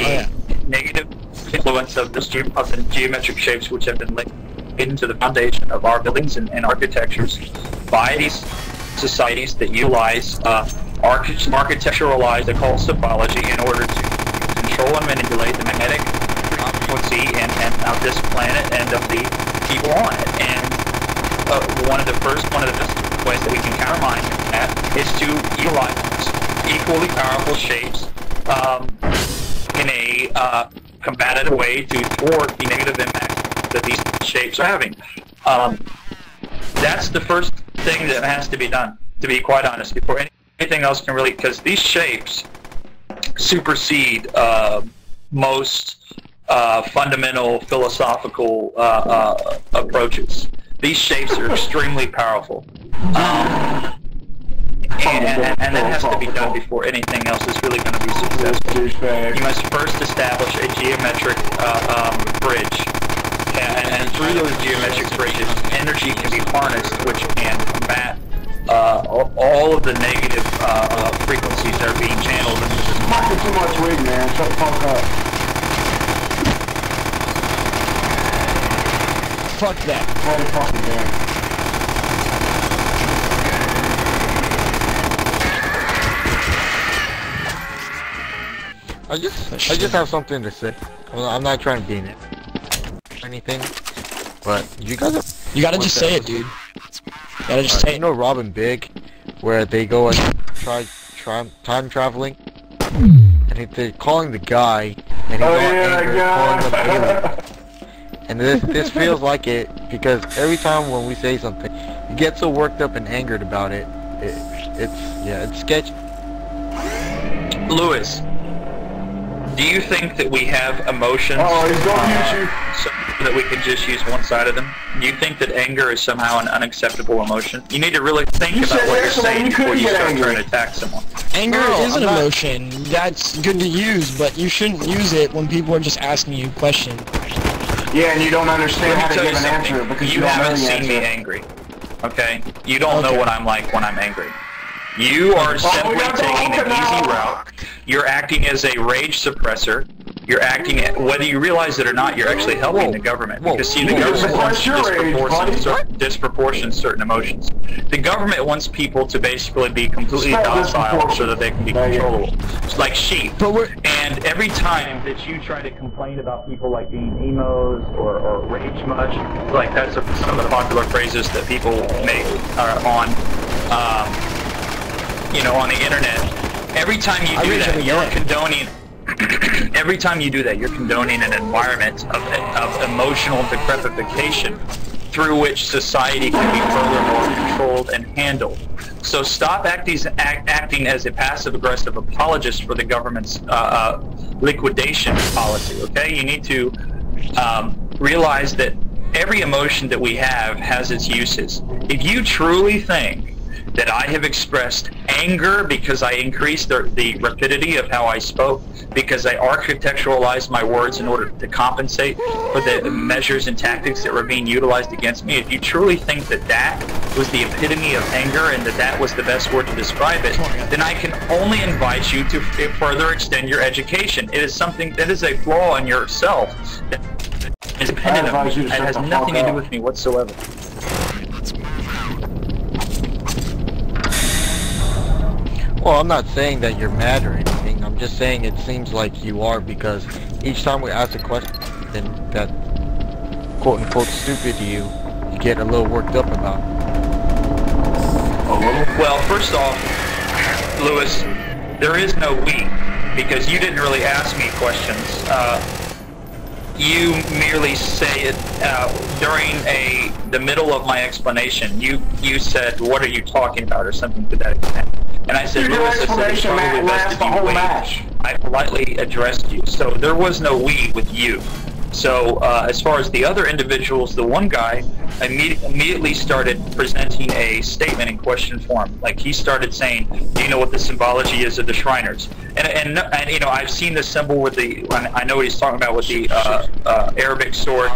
the negative influence of the geometric shapes which have been laid into the foundation of our buildings and architectures by these societies that utilize architecturalized occult symbology in order to control and manipulate the magnetic frequency and of this planet and of the people on it. And one of the best ways that we can countermine that is to utilize equally powerful shapes in a combative way to thwart the negative impact that these shapes are having. That's the first thing that has to be done, to be quite honest, before anything else can really, because these shapes supersede most fundamental philosophical approaches. These shapes are extremely powerful. And that has to be done before anything else is really going to be successful. You must first establish a geometric bridge. And through those geometric bridges, energy can be harnessed, which can combat all of the negative frequencies that are being channeled into this. You're talking too much weed, man. Shut the fuck up. Fuck that. Play the fucking game. I just have something to say. I'm not trying to gain it or anything, but you guys are... You gotta just say it, dude. You gotta just say it. You know Robin Big, where they go and try time traveling, and they're calling the guy, and he's calling them alien. And this feels like it, because every time when we say something, you get so worked up and angered about it. It's sketchy. Lewis, do you think that we have emotions so that we can just use one side of them? Do you think that anger is somehow an unacceptable emotion? You need to really think about what you're saying before you start trying to attack someone. Anger is an emotion. That's good to use, but you shouldn't use it when people are just asking you questions. Yeah, and you don't understand how to give an answer because you haven't seen me angry. Okay? You don't know what I'm like when I'm angry. You are simply taking an easy route. You're acting as a rage suppressor. You're acting, whether you realize it or not, you're actually helping the government. Because, see, the government wants to disproportion certain emotions. The government wants people to basically be completely docile so that they can be controllable. It's like sheep. And every time that you try to complain about people like being emos or rage much, like that's some of the popular phrases that people make on the internet. Every time you do that, you're condoning. Every time you do that, you're condoning an environment of emotional decrepification through which society can be furthermore controlled and handled. So stop acting as a passive-aggressive apologist for the government's liquidation policy, okay? You need to realize that every emotion that we have has its uses. If you truly think that I have expressed anger because I increased the rapidity of how I spoke, because I architecturalized my words in order to compensate for the measures and tactics that were being utilized against me, if you truly think that that was the epitome of anger and that was the best word to describe it, then I can only invite you to further extend your education. It is something that is a flaw in yourself that is dependent on me and has nothing to do with me whatsoever. Well, I'm not saying that you're mad or anything. I'm just saying it seems like you are, because each time we ask a question that quote-unquote stupid to you, you get a little worked up about. Well, first off, Lewis, there is no we, because you didn't really ask me questions. You merely say it during the middle of my explanation. You said, "What are you talking about?" or something to that extent. And I said, Lewis, I said, it's probably best if you wait. I politely addressed you. So there was no we with you. So as far as the other individuals, the one guy immediately started presenting a statement in question form. Like he started saying, do you know what the symbology is of the Shriners? And you know, I've seen this symbol with the, I know what he's talking about with the Arabic sword,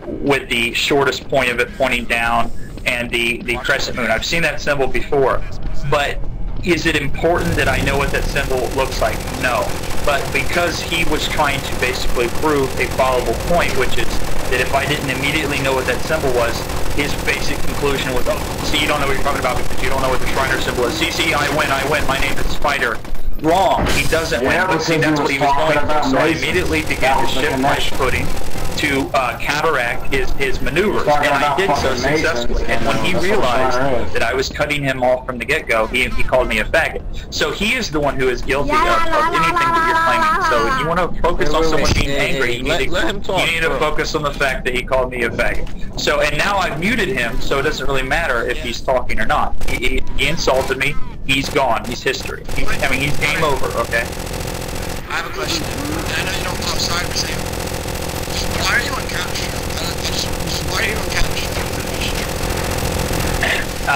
with the shortest point of it pointing down, and the crescent moon. I've seen that symbol before. But Is it important that I know what that symbol looks like? No. But because he was trying to basically prove a followable point, which is that if I didn't immediately know what that symbol was, his basic conclusion was, oh, see, you don't know what you're talking about because you don't know what the Shriner symbol is. See, I win, my name is Spider. Wrong. He doesn't win. But see, that's what he was going for. So I immediately began to shift my footing to counteract his maneuvers, and I did so successfully. And when he realized that I was cutting him off from the get-go, he called me a faggot. So he is the one who is guilty of anything that you're claiming. So if you want to focus on someone being angry, you need to focus on the fact that he called me a faggot. So, and now I've muted him, so it doesn't really matter if he's talking or not. He insulted me. He's gone. He's history. I mean, he's game over, okay? I have a question. I know you don't know, sorry for saying. Why are you on Counter-Strike? Why are you on Counter-Strike?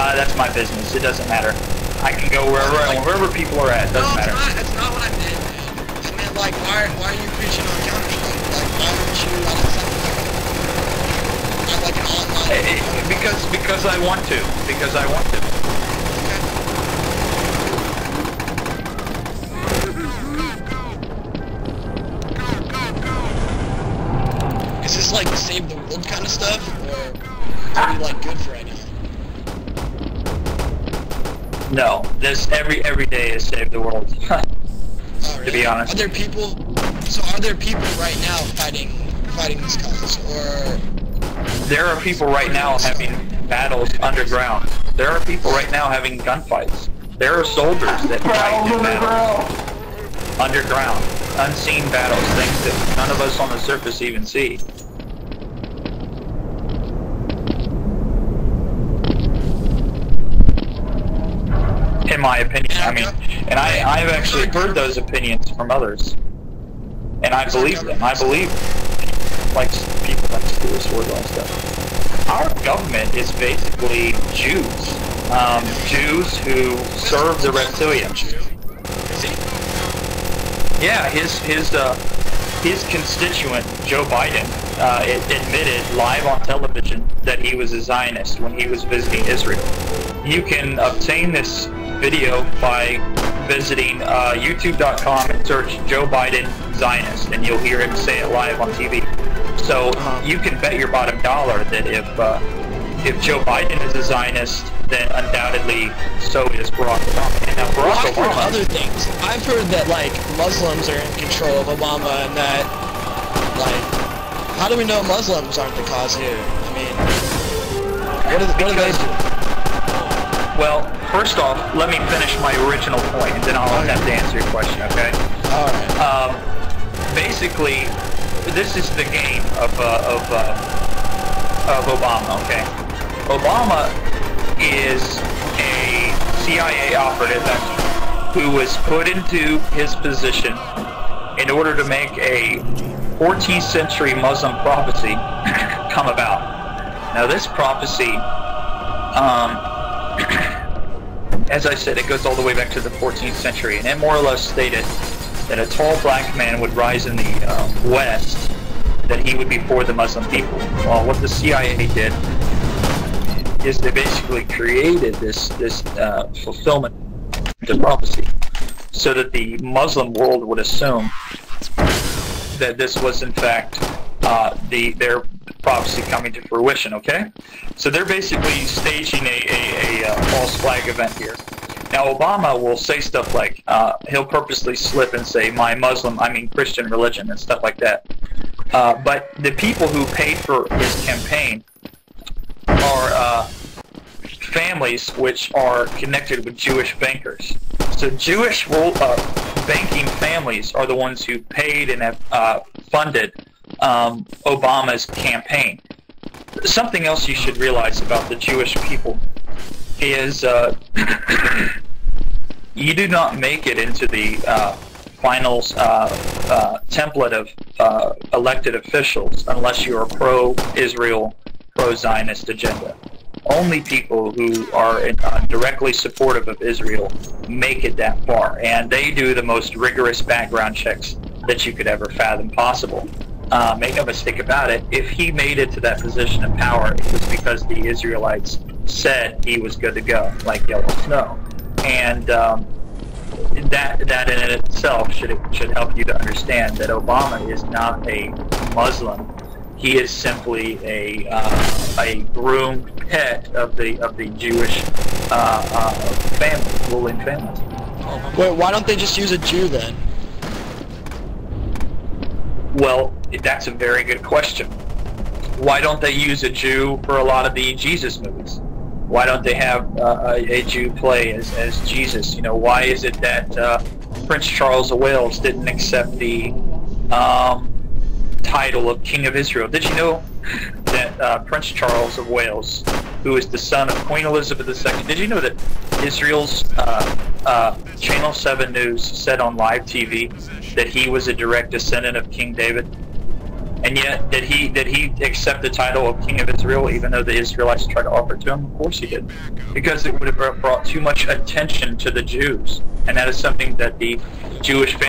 That's my business. It doesn't matter. I can go wherever people are at. It doesn't matter. That's not what I meant, man. I meant, like, why are you preaching on Counter-Strike? Like, why aren't you on something like an online... Because I want to. Because I want to. Is this like save the world kind of stuff, or are you like good for anything? No, this every day is save the world. Oh, really? To be honest. Are there people right now fighting this cause, or? There are people right now having battles underground. There are people right now having gunfights. There are soldiers that fight in battles underground, unseen battles, things that none of us on the surface even see. In my opinion, I mean, and I've actually heard those opinions from others, and I believe them. I believe like people like Stuart Swordwell and stuff. Our government is basically Jews, Jews who serve the reptilian. Yeah, his constituent Joe Biden admitted live on television that he was a Zionist when he was visiting Israel. You can obtain this video by visiting youtube.com and search Joe Biden Zionist, and you'll hear him say it live on TV. So you can bet your bottom dollar that if Joe Biden is a Zionist, then undoubtedly so is Barack Obama. And now Barack I've heard other things. I've heard that like Muslims are in control of Obama, and that like, how do we know Muslims aren't the cause here? I mean, what do they do? Well, first off, let me finish my original point, and then I'll have to answer your question, okay? All right. Basically, this is the game of Obama, okay? Obama is a CIA operative who was put into his position in order to make a 14th century Muslim prophecy come about. Now, this prophecy, as I said, it goes all the way back to the 14th century, and it more or less stated that a tall black man would rise in the West, that he would be for the Muslim people. Well, what the CIA did is they basically created this fulfillment of prophecy, so that the Muslim world would assume that this was in fact their prophecy coming to fruition. Okay, so they're basically staging a false flag event here. Now, Obama will say stuff like, he'll purposely slip and say, Christian religion and stuff like that. But the people who paid for his campaign are families which are connected with Jewish bankers. So Jewish banking families are the ones who paid and have funded Obama's campaign. Something else you should realize about the Jewish people is you do not make it into the final template of elected officials unless you are pro-Israel, pro-Zionist agenda. Only people who are directly supportive of Israel make it that far, and they do the most rigorous background checks that you could ever fathom possible. Make no mistake about it, if he made it to that position of power, it was because the Israelites said he was good to go, like yellow snow. And that in itself should help you to understand that Obama is not a Muslim. He is simply a groomed pet of the Jewish family, ruling family. Wait, why don't they just use a Jew then? Well, that's a very good question. Why don't they use a Jew for a lot of the Jesus movies? Why don't they have a Jew play as Jesus? You know, why is it that Prince Charles of Wales didn't accept the title of King of Israel? Did you know that Prince Charles of Wales, who is the son of Queen Elizabeth II, did you know that Israel's Channel 7 News said on live TV that he was a direct descendant of King David? And yet, did he accept the title of King of Israel, even though the Israelites tried to offer it to him? Of course he did, because it would have brought too much attention to the Jews, and that is something that the Jewish